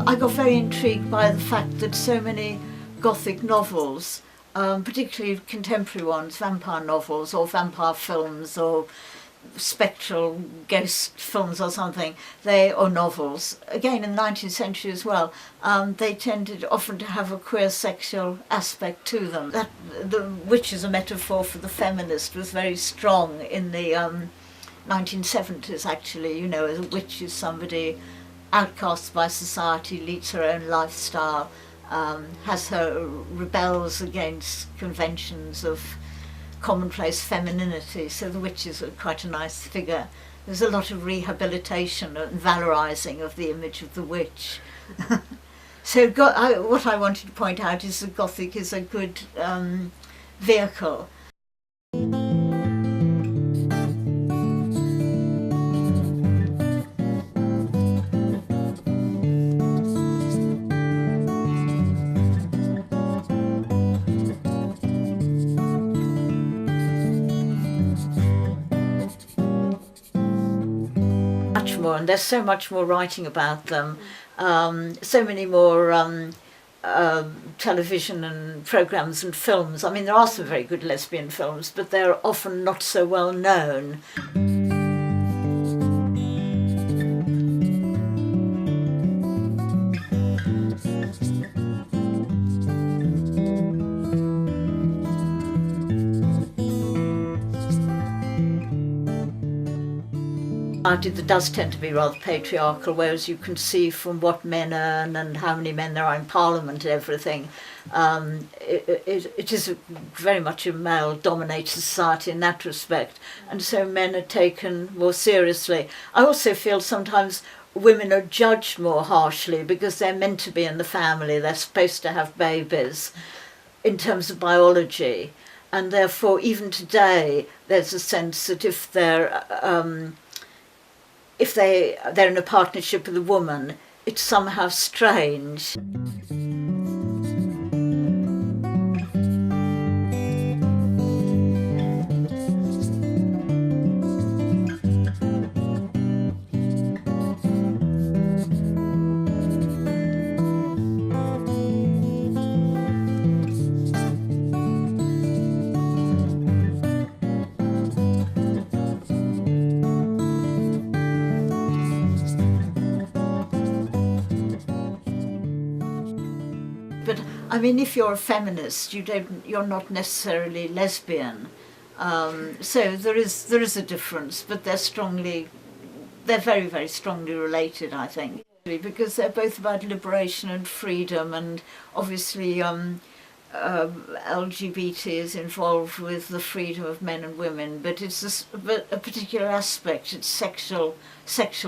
I got very intrigued by the fact that so many Gothic novels, particularly contemporary ones, vampire novels or vampire films or spectral ghost films or something, or novels, again in the 19th century as well, they tended often to have a queer sexual aspect to them. That the witch as a metaphor for the feminist was very strong in the 1970s actually. You know, a witch is somebody outcast by society, leads her own lifestyle, rebels against conventions of commonplace femininity, so the witch is quite a nice figure. There's a lot of rehabilitation and valorising of the image of the witch. So what I wanted to point out is that Gothic is a good vehicle. And there's so much more writing about them, so many more television and programmes and films. I mean, there are some very good lesbian films, but they're often not so well known. That does tend to be rather patriarchal, whereas you can see from what men earn and how many men there are in Parliament and everything, it is very much a male-dominated society in that respect, and so men are taken more seriously. I also feel sometimes women are judged more harshly because they're meant to be in the family, they're supposed to have babies in terms of biology, and therefore even today there's a sense that if they're in a partnership with a woman, it's somehow strange. But I mean, if you're a feminist, you're not necessarily lesbian. So there is a difference, but they're very, very strongly related, I think, because they're both about liberation and freedom, and obviously LGBT is involved with the freedom of men and women, but it's a particular aspect. It's sexual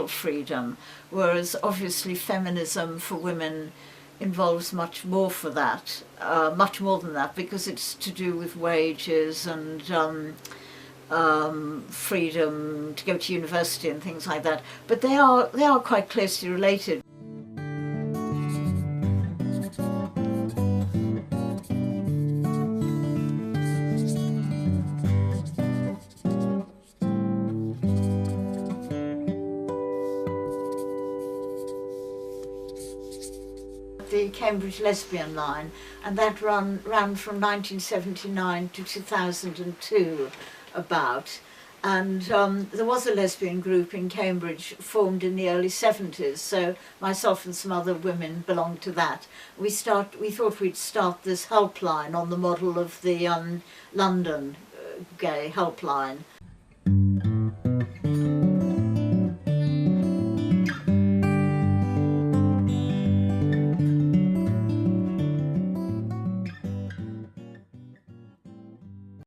freedom, whereas obviously feminism for women involves much more for that, much more than that, because it's to do with wages and freedom to go to university and things like that. But they are quite closely related. The Cambridge lesbian line, and that ran from 1979 to 2002 about, and there was a lesbian group in Cambridge formed in the early 70s, so myself and some other women belonged to that. We thought we'd start this helpline on the model of the London gay helpline,